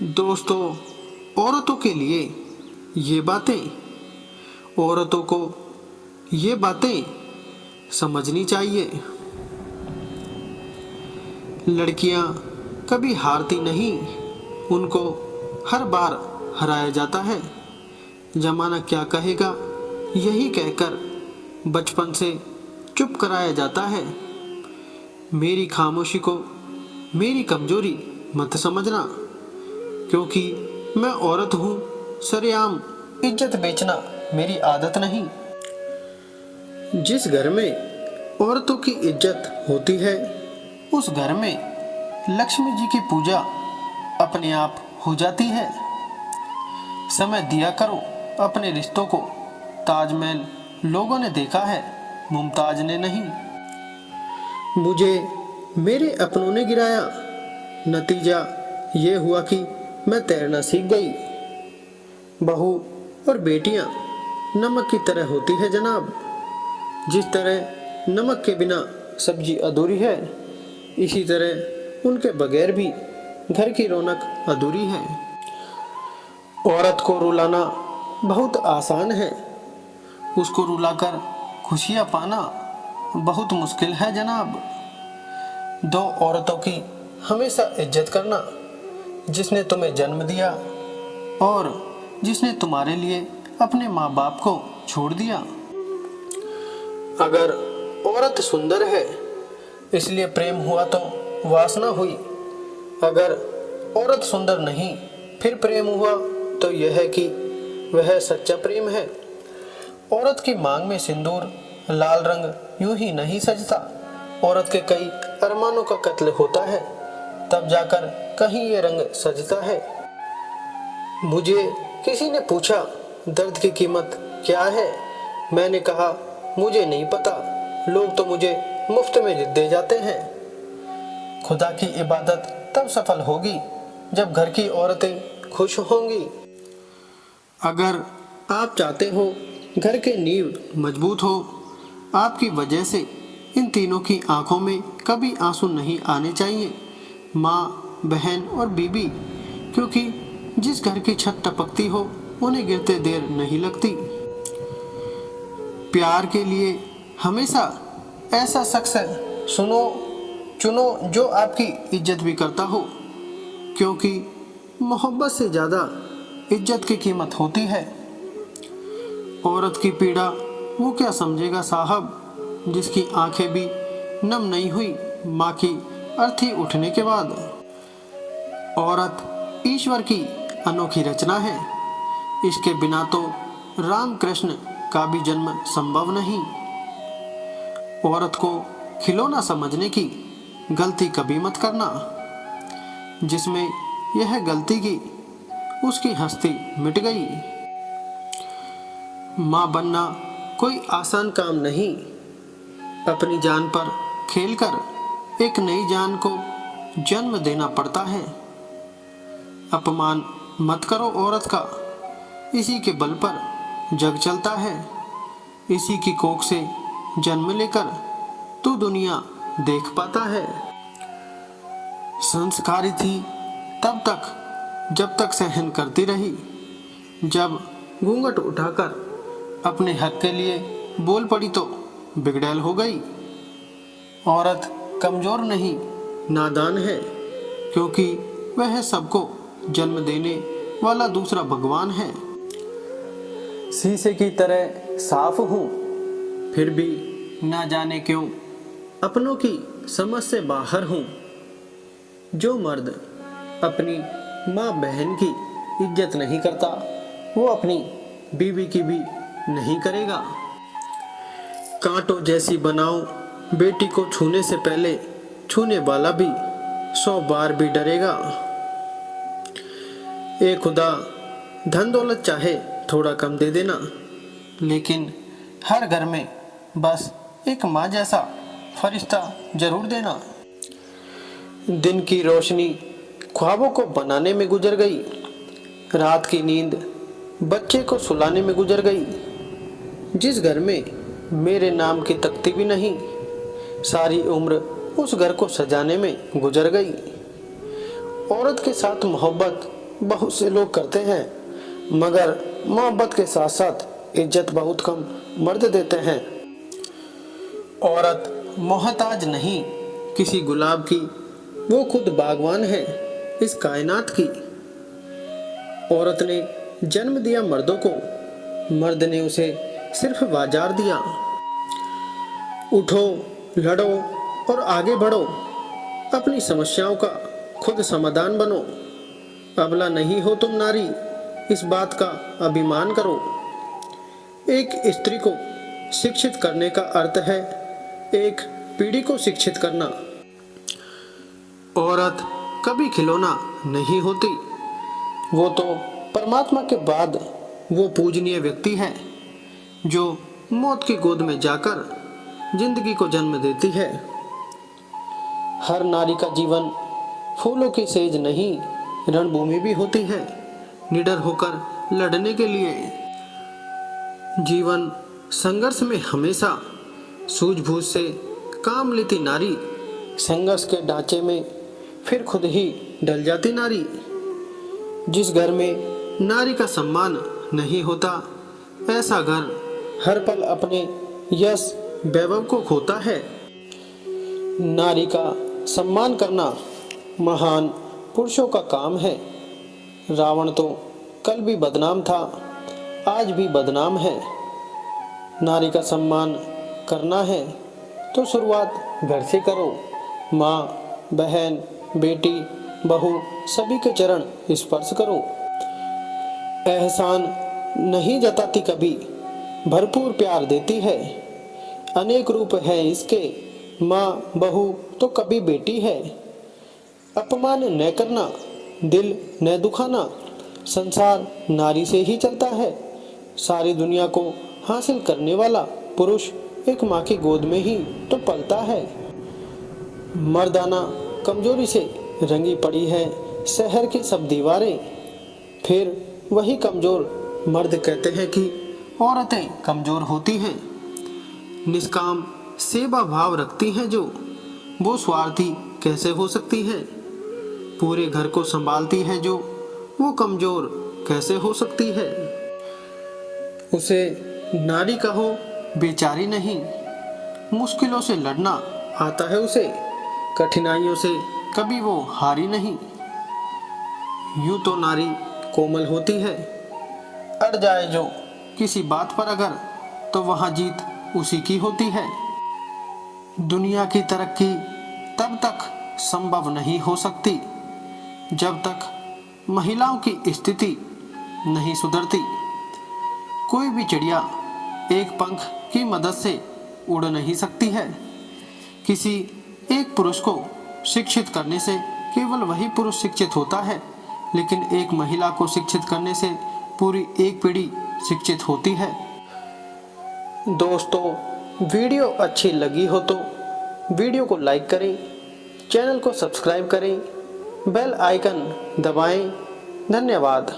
दोस्तों, औरतों के लिए ये बातें, औरतों को ये बातें समझनी चाहिए। लड़कियां कभी हारती नहीं, उनको हर बार हराया जाता है। जमाना क्या कहेगा यही कहकर बचपन से चुप कराया जाता है। मेरी खामोशी को मेरी कमजोरी मत समझना, क्योंकि मैं औरत हूँ। सरेआम इज्जत बेचना मेरी आदत नहीं। जिस घर में औरतों की इज्जत होती है, उस घर में लक्ष्मी जी की पूजा अपने आप हो जाती है। समय दिया करो अपने रिश्तों को। ताजमहल लोगों ने देखा है, मुमताज ने नहीं। मुझे मेरे अपनों ने गिराया, नतीजा ये हुआ कि मैं तैरना सीख गई। बहू और बेटियां नमक की तरह होती है जनाब। जिस तरह नमक के बिना सब्जी अधूरी है, इसी तरह उनके बगैर भी घर की रौनक अधूरी है। औरत को रुलाना बहुत आसान है, उसको रुलाकर खुशियां पाना बहुत मुश्किल है जनाब। दो औरतों की हमेशा इज्जत करना, जिसने तुम्हें जन्म दिया और जिसने तुम्हारे लिए अपने माँ बाप को छोड़ दिया। अगर औरत सुंदर है इसलिए प्रेम हुआ तो वासना हुई। अगर औरत सुंदर नहीं फिर प्रेम हुआ तो यह है कि वह सच्चा प्रेम है। औरत की मांग में सिंदूर लाल रंग यूं ही नहीं सजता। औरत के कई अरमानों का कत्ल होता है, तब जाकर कहीं ये रंग सजता है। मुझे किसी ने पूछा दर्द की कीमत क्या है। मैंने कहा मुझे नहीं पता, लोग तो मुझे मुफ्त में दे जाते हैं। खुदा की इबादत तब सफल होगी जब घर की औरतें खुश होंगी। अगर आप चाहते हो घर के नींव मजबूत हो, आपकी वजह से इन तीनों की आंखों में कभी आंसू नहीं आने चाहिए। माँ, बहन और बीबी, क्योंकि जिस घर की छत टपकती हो उन्हें गिरते देर नहीं लगती। प्यार के लिए हमेशा ऐसा शख्स चुनो जो आपकी इज्जत भी करता हो, क्योंकि मोहब्बत से ज़्यादा इज्जत की कीमत होती है। औरत की पीड़ा वो क्या समझेगा साहब, जिसकी आंखें भी नम नहीं हुई माँ की अर्थी उठने के बाद। औरत ईश्वर की अनोखी रचना है, इसके बिना तो राम कृष्ण का भी जन्म संभव नहीं। औरत को खिलौना समझने की गलती कभी मत करना। जिसमें यह गलती की उसकी हस्ती मिट गई। माँ बनना कोई आसान काम नहीं। अपनी जान पर खेलकर एक नई जान को जन्म देना पड़ता है। अपमान मत करो औरत का, इसी के बल पर जग चलता है। इसी की कोख से जन्म लेकर तू दुनिया देख पाता है। संस्कारी थी तब तक जब तक सहन करती रही। जब घूंघट उठाकर अपने हक के लिए बोल पड़ी तो बिगड़ैल हो गई। औरत कमजोर नहीं, नादान है, क्योंकि वह सबको जन्म देने वाला दूसरा भगवान है। शीशे की तरह साफ हूँ, फिर भी ना जाने क्यों अपनों की समझ से बाहर हूँ। जो मर्द अपनी माँ बहन की इज्जत नहीं करता, वो अपनी बीवी की भी नहीं करेगा। कांटों जैसी बनाओ बेटी को, छूने से पहले छूने वाला भी 100 बार भी डरेगा। ए खुदा, धन दौलत चाहे थोड़ा कम दे देना, लेकिन हर घर में बस एक माँ जैसा फरिश्ता जरूर देना। दिन की रोशनी ख्वाबों को बनाने में गुजर गई, रात की नींद बच्चे को सुलाने में गुजर गई। जिस घर में मेरे नाम की तख्ती भी नहीं, सारी उम्र उस घर को सजाने में गुजर गई। औरत के साथ मोहब्बत बहुत से लोग करते हैं, मगर मोहब्बत के साथ साथ इज्जत बहुत कम मर्द देते हैं। औरत मोहताज नहीं किसी गुलाब की, वो खुद बागवान है इस कायनात की। औरत ने जन्म दिया मर्दों को, मर्द ने उसे सिर्फ बाजार दिया। उठो, लड़ो और आगे बढ़ो, अपनी समस्याओं का खुद समाधान बनो। अबला नहीं हो तुम नारी, इस बात का अभिमान करो। एक स्त्री को शिक्षित करने का अर्थ है एक पीढ़ी को शिक्षित करना। औरत कभी खिलौना नहीं होती, वो तो परमात्मा के बाद वो पूजनीय व्यक्ति है जो मौत की गोद में जाकर जिंदगी को जन्म देती है। हर नारी का जीवन फूलों की सेज नहीं, रणभूमि भी होती है निडर होकर लड़ने के लिए। जीवन संघर्ष में हमेशा सूझबूझ से काम लेती नारी, संघर्ष के ढांचे में फिर खुद ही ढल जाती नारी। जिस घर में नारी का सम्मान नहीं होता, ऐसा घर हर पल अपने यश वैभव को खोता है। नारी का सम्मान करना महान पुरुषों का काम है। रावण तो कल भी बदनाम था, आज भी बदनाम है। नारी का सम्मान करना है तो शुरुआत घर से करो। माँ, बहन, बेटी, बहू सभी के चरण स्पर्श करो। एहसान नहीं जताती कभी, भरपूर प्यार देती है। अनेक रूप है इसके, माँ, बहू तो कभी बेटी है। अपमान न करना, दिल न दुखाना, संसार नारी से ही चलता है। सारी दुनिया को हासिल करने वाला पुरुष एक माँ की गोद में ही तो पलता है। मर्दाना कमजोरी से रंगी पड़ी है शहर की सब दीवारें, फिर वही कमजोर मर्द कहते हैं कि औरतें कमजोर होती हैं। निष्काम सेवा भाव रखती हैं जो, वो स्वार्थी कैसे हो सकती है। पूरे घर को संभालती है जो, वो कमजोर कैसे हो सकती है। उसे नारी कहो बेचारी नहीं, मुश्किलों से लड़ना आता है उसे, कठिनाइयों से कभी वो हारी नहीं। यूं तो नारी कोमल होती है, अड़ जाए जो किसी बात पर अगर, तो वहां जीत उसी की होती है। दुनिया की तरक्की तब तक संभव नहीं हो सकती जब तक महिलाओं की स्थिति नहीं सुधरती। कोई भी चिड़िया एक पंख की मदद से उड़ नहीं सकती है। किसी एक पुरुष को शिक्षित करने से केवल वही पुरुष शिक्षित होता है, लेकिन एक महिला को शिक्षित करने से पूरी एक पीढ़ी शिक्षित होती है। दोस्तों, वीडियो अच्छी लगी हो तो वीडियो को लाइक करें, चैनल को सब्सक्राइब करें, बेल आइकन दबाएं। धन्यवाद।